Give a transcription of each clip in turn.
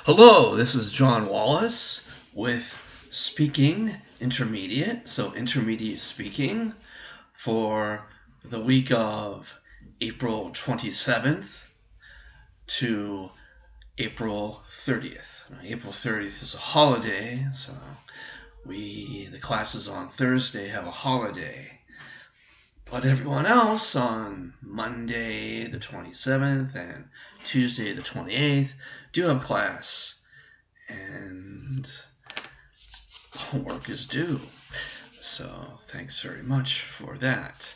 Hello, this is John Wallace with Speaking Intermediate. So, intermediate speaking for the week of April 27th to April 30th. April 30th is a holiday, so the classes on Thursday have a holiday. But everyone else on Monday the 27th and Tuesday the 28th do have class, and homework is due. So thanks very much for that.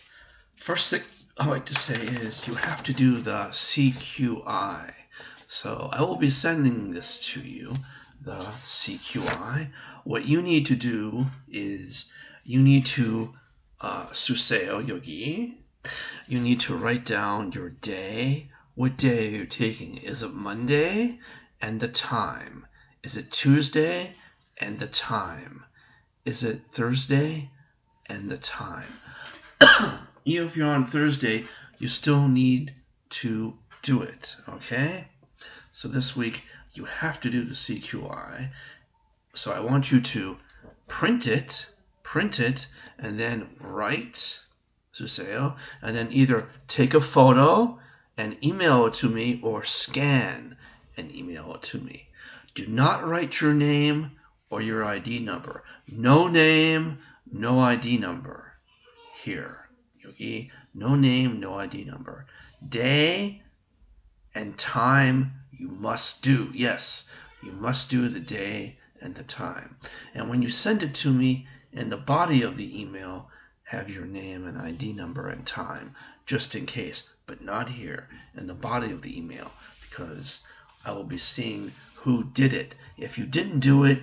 First thing I like to say is you have to do the CQI. So I will be sending this to you, the CQI. What you need to do is you need to suseo yogi. You need to write down your day. What day are you taking? Is it Monday? And the time. Is it Tuesday? And the time. Is it Thursday? And the time. Even if you're on Thursday, you still need to do it, okay? So this week, you have to do the CQI. So I want you to print it, and then write, suseo, and then either take a photo and email it to me or scan and email it to me. Do not write your name or your ID number. No name, no ID number. Here, yogi, no name, no ID number. Day and time you must do. Yes, you must do the day and the time. And when you send it to me, in the body of the email, have your name and ID number and time, just in case, but not here in the body of the email, because I will be seeing who did it. If you didn't do it,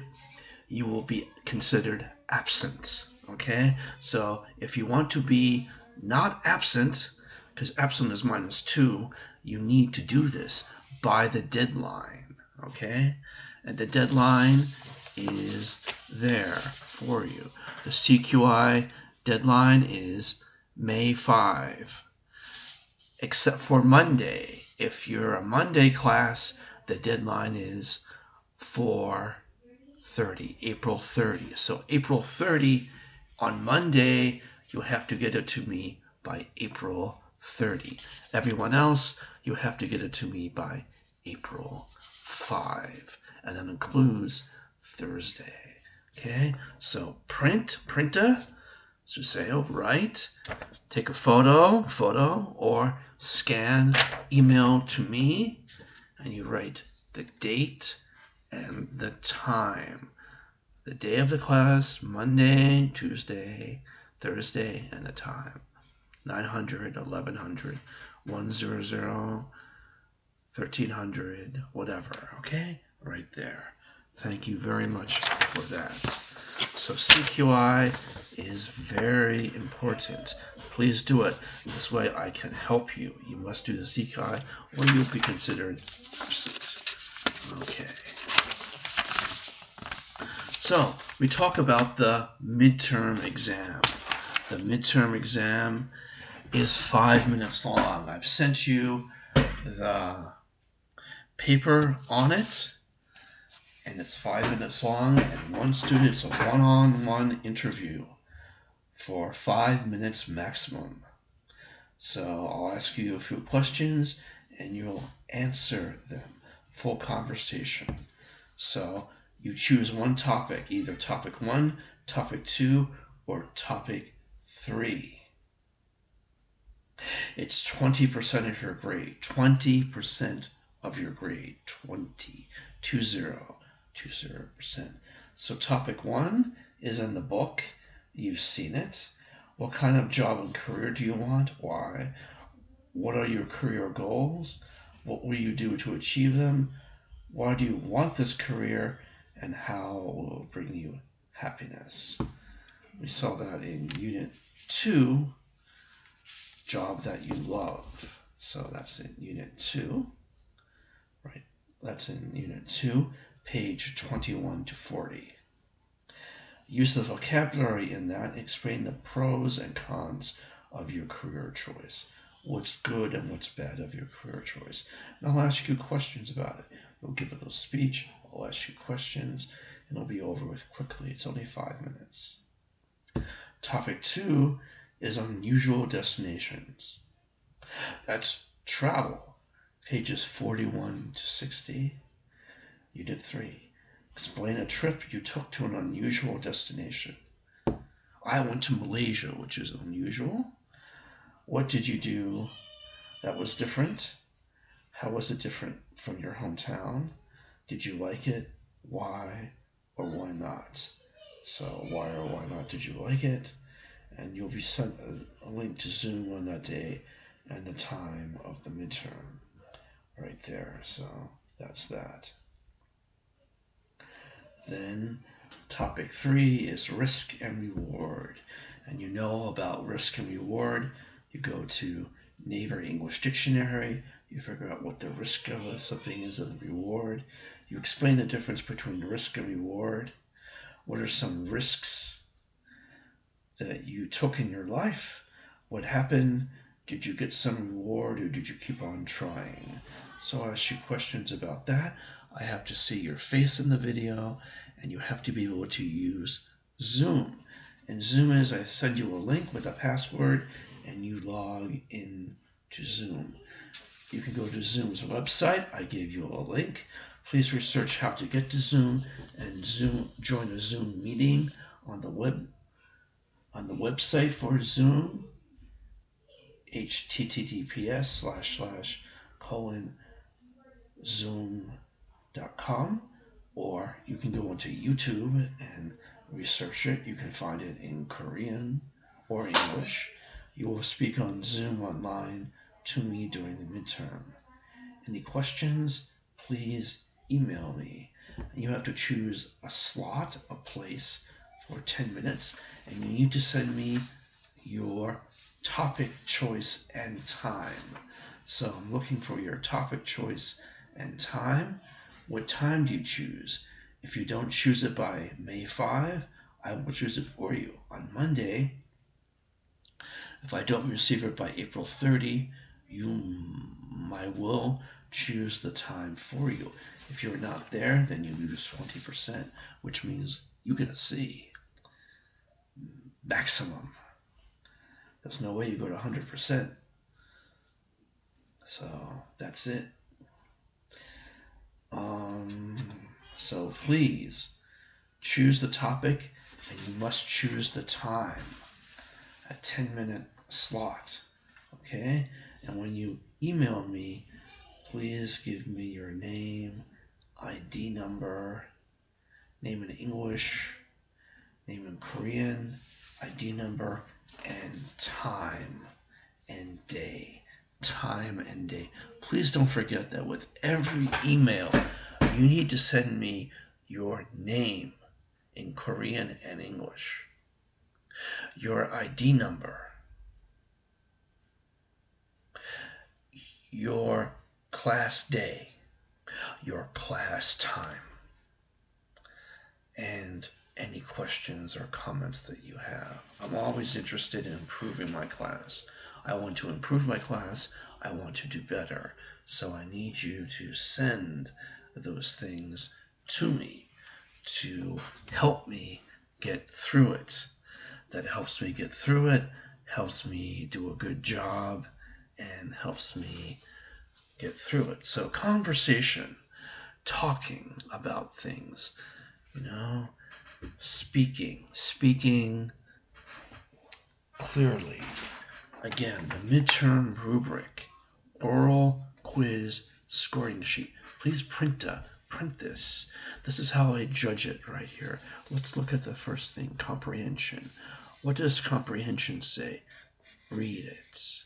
you will be considered absent. Okay? So if you want to be not absent, because absent is -2, you need to do this by the deadline. Okay? And the deadline is there for you. The CQI deadline is May 5. Except for Monday. If you're a Monday class, the deadline is 4/30, April 30. So April 30, on Monday, you have to get it to me by April 30. Everyone else, you have to get it to me by April 5. And that includes Thursday. Okay, so printer, suseo, write, take a photo, or scan, email to me, and you write the date and the time. The day of the class, Monday, Tuesday, Thursday, and the time. 900, 1100, 100, 1300, whatever. Okay? Right there. Thank you very much for that. So CQI is very important. Please do it. This way I can help you. You must do the CQI or you'll be considered absent. Okay. So we talk about the midterm exam. The midterm exam is 5 minutes long. I've sent you the paper on it, and it's 5 minutes long, and one student, it's a one-on-one interview for 5 minutes maximum. So I'll ask you a few questions, and you'll answer them. Full conversation. So you choose one topic, either topic 1, topic 2, or topic 3. It's 20% of your grade. 20% of your grade. 20%. So topic 1 is in the book. You've seen it. What kind of job and career do you want? Why? What are your career goals? What will you do to achieve them? Why do you want this career? And how will it bring you happiness? We saw that in Unit 2, job that you love. So that's in Unit 2. Right. That's in Unit 2, page 21 to 40. Use the vocabulary in that. Explain the pros and cons of your career choice. What's good and what's bad of your career choice. And I'll ask you questions about it. We'll give a little speech. I'll ask you questions, and it'll be over with quickly. It's only 5 minutes. Topic 2 is unusual destinations. That's travel. Pages 41 to 60. Unit 3. Explain a trip you took to an unusual destination. I went to Malaysia, which is unusual. What did you do that was different? How was it different from your hometown? Did you like it? Why or why not? So why or why not did you like it? And you'll be sent a link to Zoom on that day and the time of the midterm right there. So that's that. Then topic 3 is risk and reward. And you know about risk and reward. You go to Naver English Dictionary. You figure out what the risk of something is and the reward. You explain the difference between risk and reward. What are some risks that you took in your life? What happened? Did you get some reward or did you keep on trying? So I'll ask you questions about that. I have to see your face in the video, and you have to be able to use Zoom. And Zoom is I send you a link with a password, and you log in to Zoom. You can go to Zoom's website. I gave you a link. Please research how to get to Zoom and join a Zoom meeting on the website for Zoom. https://zoom.com, or you can go onto YouTube and research it. You can find it in Korean or English. You will speak on Zoom online to me during the midterm. Any questions? Please email me. And you have to choose a slot, a place for 10 minutes, and you need to send me your topic choice and time. So I'm looking for your topic choice and time. What time do you choose? If you don't choose it by May 5, I will choose it for you on Monday. If I don't receive it by April 30, I will choose the time for you. If you're not there, then you lose 20%, which means you get a C. Maximum. There's no way you go to 100%. So that's it. So please choose the topic, and you must choose the time. A 10-minute slot. Okay? And when you email me, please give me your name, ID number, name in English, name in Korean, ID number, and time and day. Time and day. Please don't forget that with every email, you need to send me your name in Korean and English, your ID number, your class day, your class time, and any questions or comments that you have. I'm always interested in improving my class. I want to improve my class. I want to do better. So I need you to send those things to me to help me get through it. That helps me get through it, helps me do a good job, and helps me get through it. So conversation, talking about things, speaking clearly. Again, the midterm rubric, oral quiz scoring sheet. Please print this. This is how I judge it right here. Let's look at the first thing, comprehension. What does comprehension say? Read it.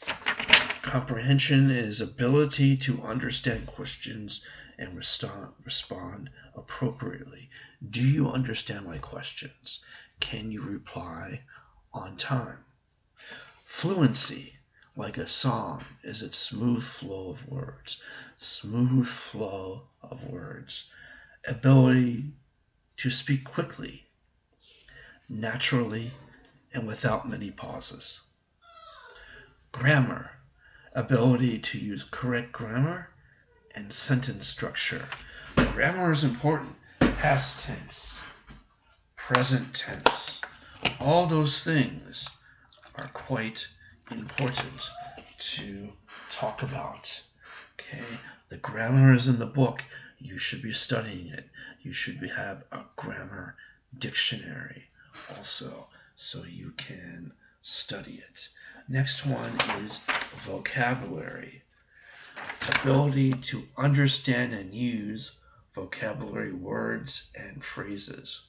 Comprehension is ability to understand questions and respond appropriately. Do you understand my questions? Can you reply on time? Fluency, like a song, is its smooth flow of words. Smooth flow of words. Ability to speak quickly, naturally, and without many pauses. Grammar, ability to use correct grammar and sentence structure. grammar is important. Past tense, present tense, all those things are quite important to talk about. Okay, the grammar is in the book. You should be studying it. You should have a grammar dictionary also, so you can study it. Next one is vocabulary. Ability to understand and use vocabulary words and phrases.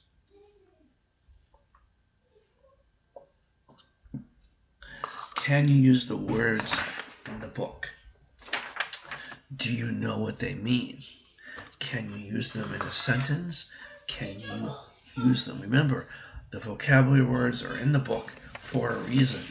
Can you use the words in the book? Do you know what they mean? Can you use them in a sentence? Can you use them? Remember, the vocabulary words are in the book for a reason.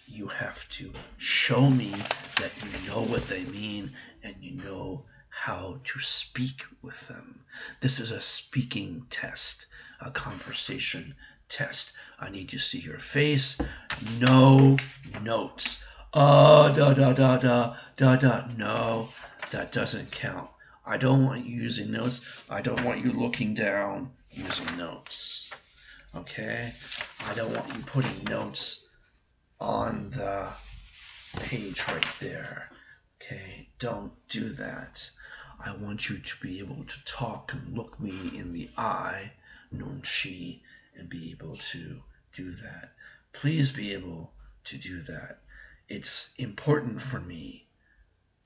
You have to show me that you know what they mean and you know how to speak with them. This is a speaking test, a conversation test. I need to see your face. No notes. Da da da da da da. No, that doesn't count. I don't want you using notes. I don't want you looking down using notes. Okay? I don't want you putting notes on the page right there. Okay? Don't do that. I want you to be able to talk and look me in the eye, non-chi, and be able to do that. Please be able to do that. It's important for me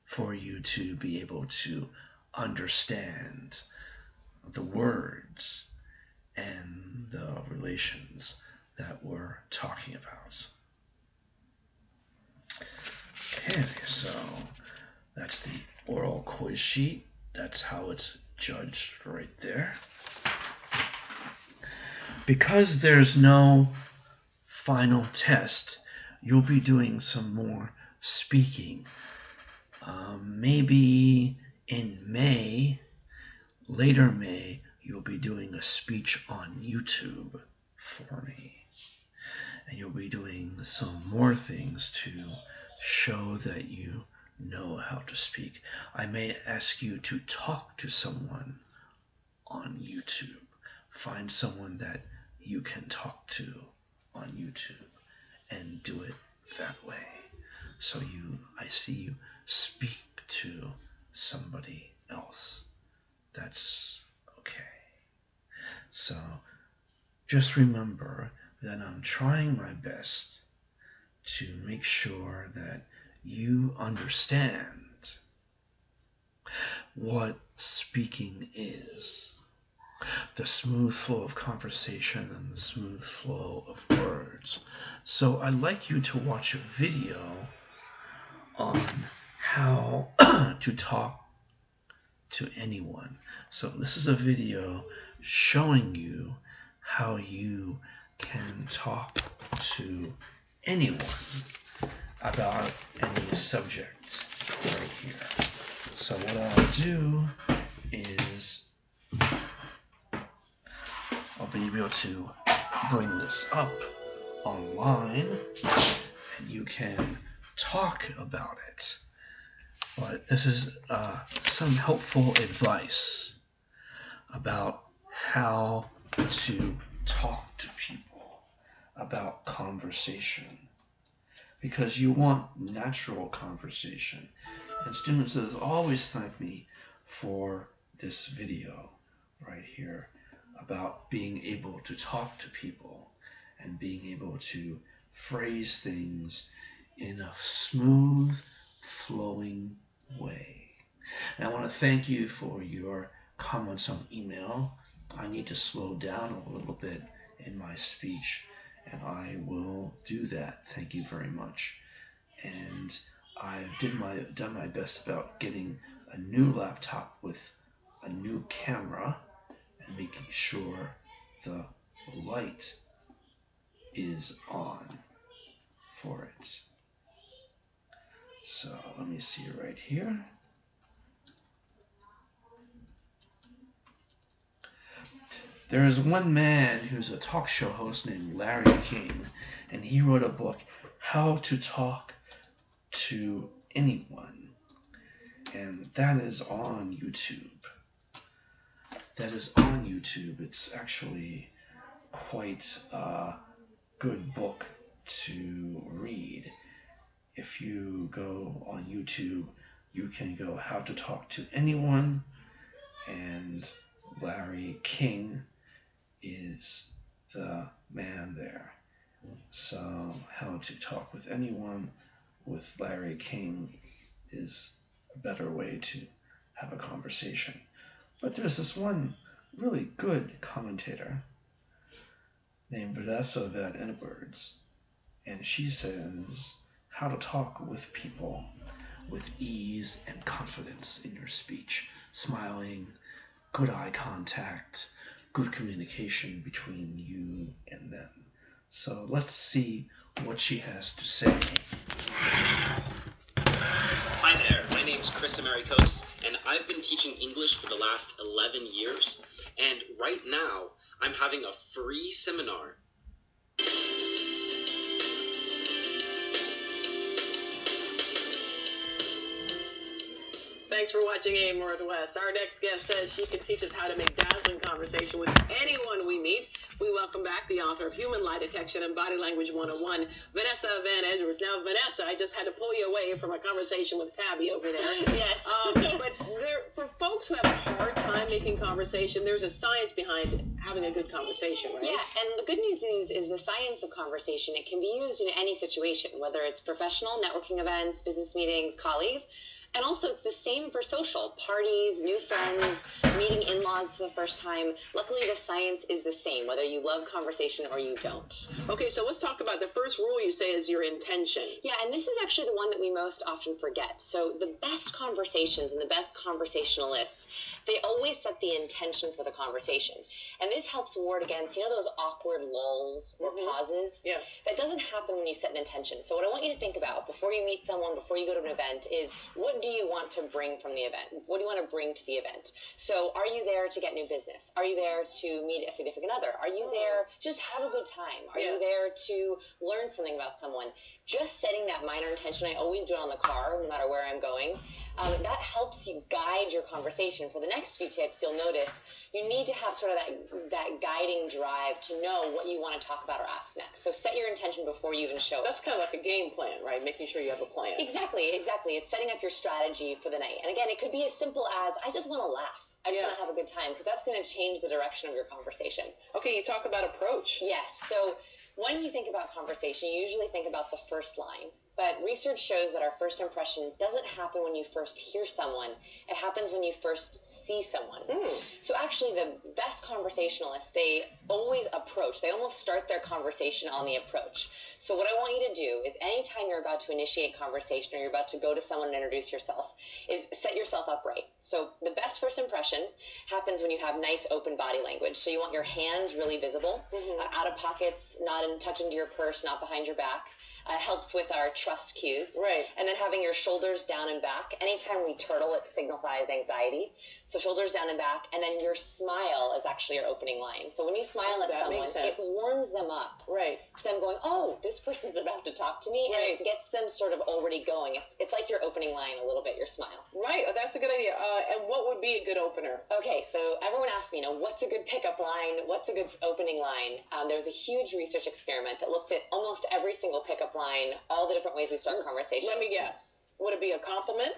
for you to be able to understand the words and the relations that we're talking about. Okay, so that's the oral quiz sheet. That's how it's judged right there. Because there's no final test, you'll be doing some more speaking. Maybe in May, later May, you'll be doing a speech on YouTube for me. And you'll be doing some more things to show that you know how to speak. I may ask you to talk to someone on YouTube. Find someone that you can talk to on YouTube and do it that way. So I see you speak to somebody else. That's okay. So just remember that I'm trying my best to make sure that you understand what speaking is. The smooth flow of conversation and the smooth flow of words. So I'd like you to watch a video on how to talk to anyone. So this is a video showing you how you can talk to anyone about any subject right here. So what I'll do is I'll be able to bring this up online and you can talk about it. But this is some helpful advice about how to talk to people, about conversation. Because you want natural conversation. And students have always thanked me for this video right here about being able to talk to people and being able to phrase things in a smooth, flowing way. And I want to thank you for your comments on email. I need to slow down a little bit in my speech, and I will do that. Thank you very much. And I've done my best about getting a new laptop with a new camera and making sure the light is on for it. So let me see right here. There is one man who's a talk show host named Larry King, and he wrote a book, How to Talk to Anyone, and that is on YouTube. that is on YouTube. It's actually quite a good book to read. If you go on YouTube, you can go How to Talk to Anyone, and Larry King is the man there. So How to Talk with Anyone with Larry King is a better way to have a conversation. But there's this one really good commentator named Vanessa Van Edwards, and she says how to talk with people with ease and confidence in your speech, smiling, good eye contact, good communication between you and them. So let's see what she has to say. Hi there, my name's Chris Americos, and I've been teaching English for the last 11 years, and right now I'm having a free seminar. Thanks for watching AM Northwest. Our next guest says she can teach us how to make dazzling conversation with anyone we meet. We welcome back the author of Human Lie Detection and Body Language 101, Vanessa Van Edwards. Now, Vanessa, I just had to pull you away from a conversation with Tabby over there. Yes. But for folks who have a hard time making conversation, there's a science behind having a good conversation, right? Yeah, and the good news is the science of conversation. It can be used in any situation, whether it's professional, networking events, business meetings, colleagues. And also, it's the same for social, parties, new friends, meeting in-laws for the first time. Luckily, the science is the same, whether you love conversation or you don't. Okay, so let's talk about the first rule you say is your intention. Yeah, and this is actually the one that we most often forget. So the best conversations and the best conversationalists, they always set the intention for the conversation. And this helps ward against, those awkward lulls or pauses? Yeah. That doesn't happen when you set an intention. So what I want you to think about before you meet someone, before you go to an event, is what do you want to bring from the event? What do you want to bring to the event? So are you there to get new business? Are you there to meet a significant other? Are you there to just have a good time? Are you there to learn something about someone? Just setting that minor intention, I always do it on the car, no matter where I'm going. That helps you guide your conversation. For the next few tips, you'll notice you need to have sort of that guiding drive to know what you want to talk about or ask next. So set your intention before you even show up. That's kind of like a game plan, right? Making sure you have a plan. Exactly. It's setting up your strategy for the night. And again, it could be as simple as, I just want to laugh. I just want to have a good time, because that's going to change the direction of your conversation. Okay, you talk about approach. Yes. So when you think about conversation, you usually think about the first line. But research shows that our first impression doesn't happen when you first hear someone. It happens when you first see someone. So actually, the best conversationalists, they always approach. They almost start their conversation on the approach. So what I want you to do is anytime you're about to initiate conversation or you're about to go to someone and introduce yourself, is set yourself up right. So the best first impression happens when you have nice open body language. So you want your hands really visible, out of pockets, not tucked into your purse, not behind your back. Helps with our trust cues. Right. And then having your shoulders down and back. Anytime we turtle, it signifies anxiety. So shoulders down and back. And then your smile is actually your opening line. So when you smile at someone, it warms them up. Right. To them going, oh, this person's about to talk to me. Right. And it gets them sort of already going. It's like your opening line a little bit, your smile. Right. Oh, that's a good idea. And what would be a good opener? Okay, so everyone asks me, what's a good pickup line? What's a good opening line? There was a huge research experiment that looked at almost every single pickup line, all the different ways we start conversation. Let me guess. Would it be a compliment?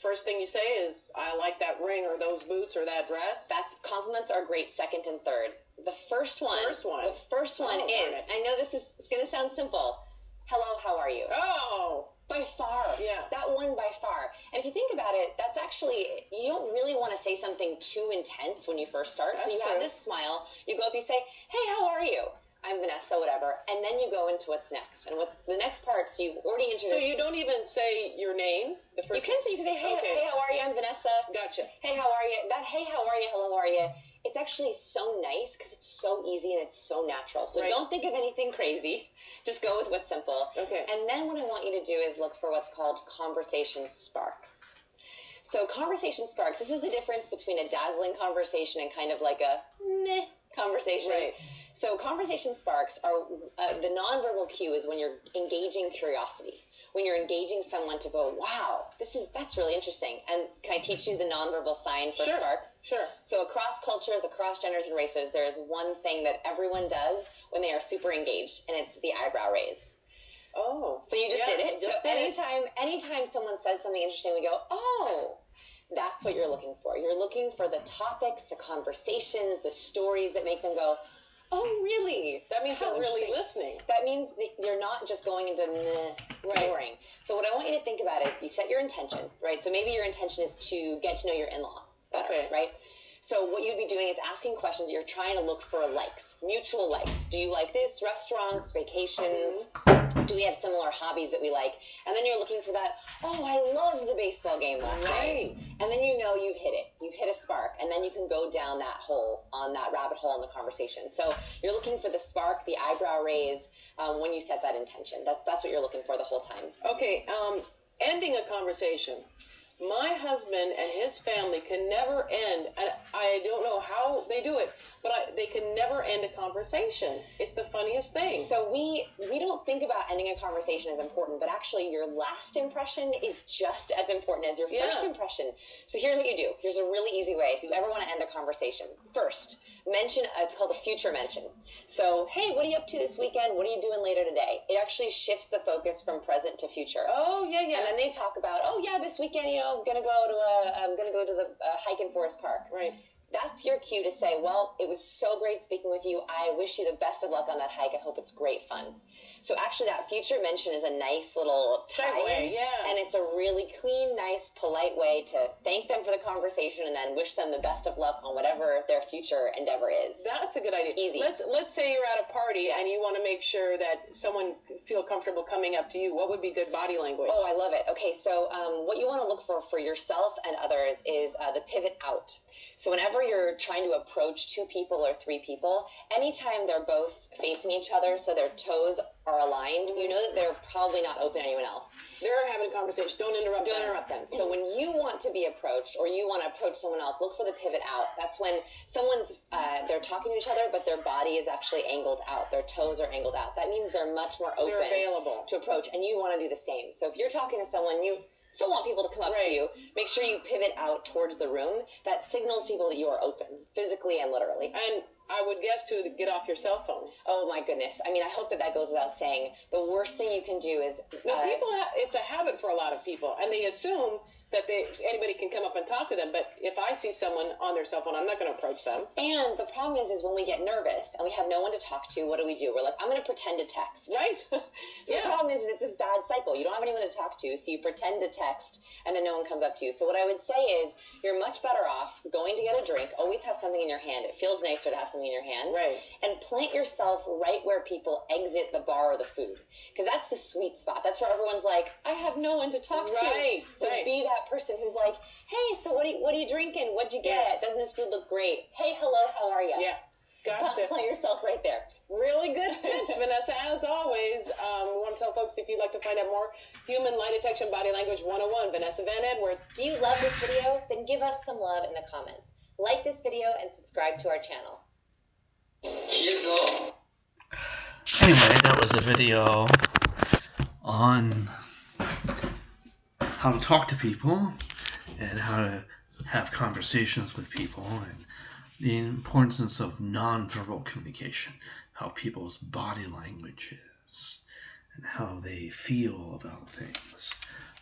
First thing you say is, I like that ring or those boots or that dress? Compliments are great second and third. The first one is, I know this is going to sound simple. Hello, how are you? Oh! By far. Yeah. That one by far. And if you think about it, that's actually, you don't really want to say something too intense when you first start. That's so you have this smile, you go up, you say, hey, how are you? I'm Vanessa, whatever. And then you go into what's next. And what's the next part, so you've already introduced. So you don't even say your name? You can say, hey, hey, how are you? I'm Vanessa. Gotcha. Hey, how are you? That hey, how are you? Hello, how are you? It's actually so nice because it's so easy and it's so natural. So don't think of anything crazy. Just go with what's simple. Okay. And then what I want you to do is look for what's called conversation sparks. So conversation sparks, this is the difference between a dazzling conversation and kind of like a meh conversation. Right. So conversation sparks are, the nonverbal cue is when you're engaging curiosity. when you're engaging someone to go, wow, that's really interesting. And can I teach you the nonverbal sign for sparks? Sure. So across cultures, across genders and races, there's one thing that everyone does when they are super engaged, and it's the eyebrow raise. Oh. So you just did it. Anytime someone says something interesting, we go, oh, that's what you're looking for. You're looking for the topics, the conversations, the stories that make them go, oh, really? That means you're really listening. That means that you're not just going into boring. So what I want you to think about is you set your intention, right? So maybe your intention is to get to know your in-law better, right? So what you'd be doing is asking questions. You're trying to look for likes, mutual likes. Do you like this? Restaurants, vacations? Do we have similar hobbies that we like? And then you're looking for that, oh, I love the baseball game last night. And then you know you've hit it. You've hit a spark. And then you can go down that hole, on that rabbit hole in the conversation. So you're looking for the spark, the eyebrow raise, when you set that intention. That's what you're looking for the whole time. Okay, ending a conversation. My husband and his family can never end, and I don't know how they do it, but they can never end a conversation. It's the funniest thing. So we don't think about ending a conversation as important, but actually your last impression is just as important as your first impression. So here's what you do. Here's a really easy way. If you ever want to end a conversation, first, mention, it's called a future mention. So, hey, what are you up to this weekend? What are you doing later today? It actually shifts the focus from present to future. Oh, yeah. And then they talk about, oh, yeah, this weekend, I'm gonna go to the hike in Forest Park. Right. That's your cue to say, well, it was so great speaking with you. I wish you the best of luck on that hike. I hope it's great fun. So actually that future mention is a nice little segue, and it's a really clean, nice, polite way to thank them for the conversation and then wish them the best of luck on whatever their future endeavor is. That's a good idea. Easy. Let's say you're at a party and you want to make sure that someone feel comfortable coming up to you. What would be good body language? Oh, I love it. Okay, so what you want to look for yourself and others is the pivot out. So whenever you're trying to approach two people or three people, anytime they're both facing each other so their toes are aligned, you know that they're probably not open to anyone else. They're having a conversation. Don't interrupt them. So when you want to be approached or you want to approach someone else, look for the pivot out. That's when someone's, they're talking to each other, but their body is actually angled out. Their toes are angled out. That means they're much more open. They're available to approach, and you want to do the same. So if you're talking to someone, you still want people to come up to you. Make sure you pivot out towards the room. That signals people that you are open, physically and literally. And I would guess, too, to get off your cell phone. Oh, my goodness. I mean, I hope that goes without saying. The worst thing you can do is... it's a habit for a lot of people, and they assume that anybody can come up and talk to them, but if I see someone on their cell phone, I'm not going to approach them. And the problem is when we get nervous and we have no one to talk to, what do? We're like, I'm going to pretend to text. Right. The problem is it's this bad cycle. You don't have anyone to talk to, so you pretend to text, and then no one comes up to you. So what I would say is you're much better off going to get a drink. Always have something in your hand. It feels nicer to have something in your hand. Right. And plant yourself right where people exit the bar or the food, because that's the sweet spot. That's where everyone's like, I have no one to talk to. So be that person who's like, hey, so what are you drinking? What'd you get? Doesn't this food look great? Hey, hello, how are you? Yeah, gotcha. Plant yourself right there. Really good tips, Vanessa, as always. We want to tell folks, if you'd like to find out more, Human Lie Detection Body Language 101, Vanessa Van Edwards. Do you love this video? Then give us some love in the comments. Like this video and subscribe to our channel. Anyway, that was a video on how to talk to people and how to have conversations with people and the importance of nonverbal communication, how people's body language is and how they feel about things.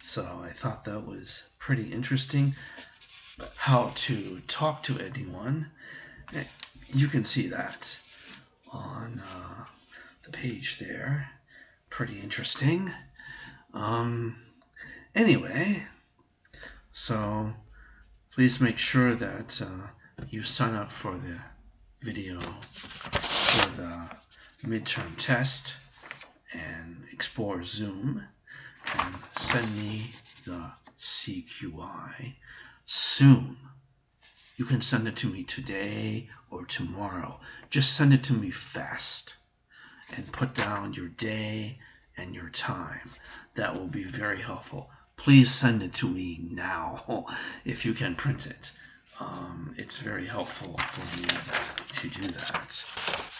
So I thought that was pretty interesting. How to talk to anyone. You can see that on the page there. Pretty interesting. Anyway, so please make sure that you sign up for the video for the midterm test and explore Zoom and send me the CQI soon. You can send it to me today or tomorrow. Just send it to me fast and put down your day and your time. That will be very helpful. Please send it to me now if you can print it. It's very helpful for me to do that.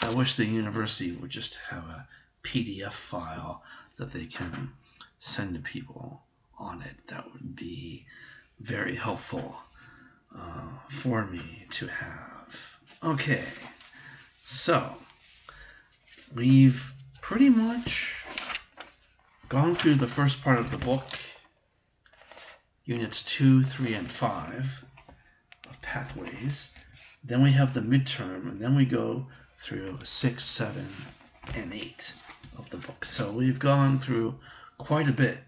I wish the university would just have a PDF file that they can send to people on it. That would be very helpful for me to have. Okay, so we've pretty much gone through the first part of the book, units 2, 3, and 5 of Pathways. Then we have the midterm, and then we go through 6, 7, and 8 of the book. So we've gone through quite a bit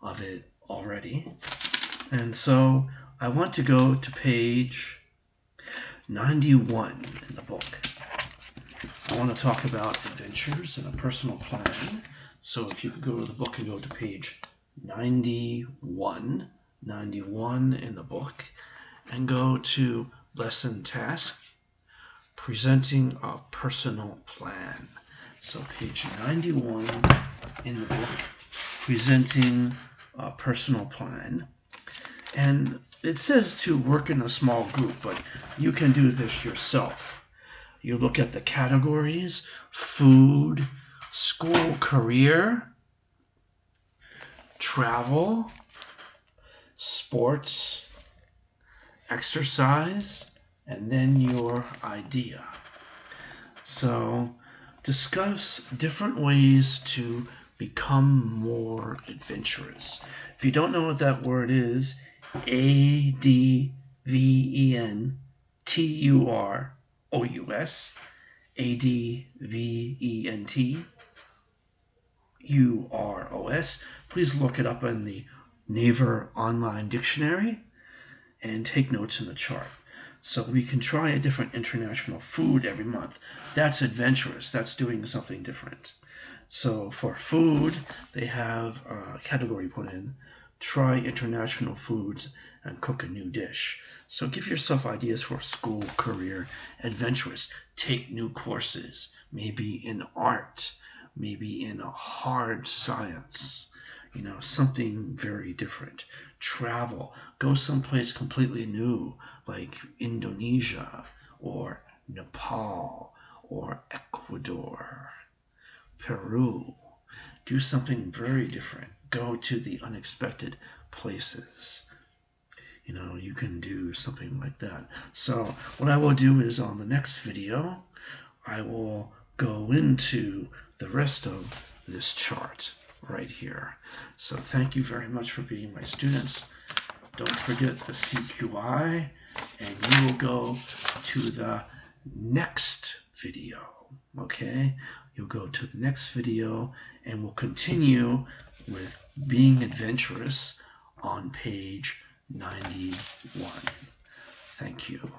of it already. And so I want to go to page 91 in the book. I want to talk about adventures and a personal plan. So if you could go to the book and go to page 91 in the book, and go to lesson task, presenting a personal plan. So page 91 in the book, presenting a personal plan. And it says to work in a small group, but you can do this yourself. You look at the categories: food, school, career, travel, sports, exercise, and then your idea. So discuss different ways to become more adventurous. If you don't know what that word is, ADVENTUROUS, ADVENTUROS. Please look it up in the Naver Online Dictionary and take notes in the chart. So we can try a different international food every month. That's adventurous. That's doing something different. So for food, they have a category put in: try international foods and cook a new dish. So give yourself ideas for school, career, adventurous. Take new courses, maybe in art, maybe in a hard science, something very different. Travel, go someplace completely new, like Indonesia or Nepal or Ecuador, Peru. Do something very different. Go to the unexpected places. You can do something like that. So what I will do is, on the next video, I will go into the rest of this chart right here. So thank you very much for being my students. Don't forget the CQI, and you will go to the next video. Okay? You'll go to the next video, and we'll continue with being adventurous on page 91. Thank you.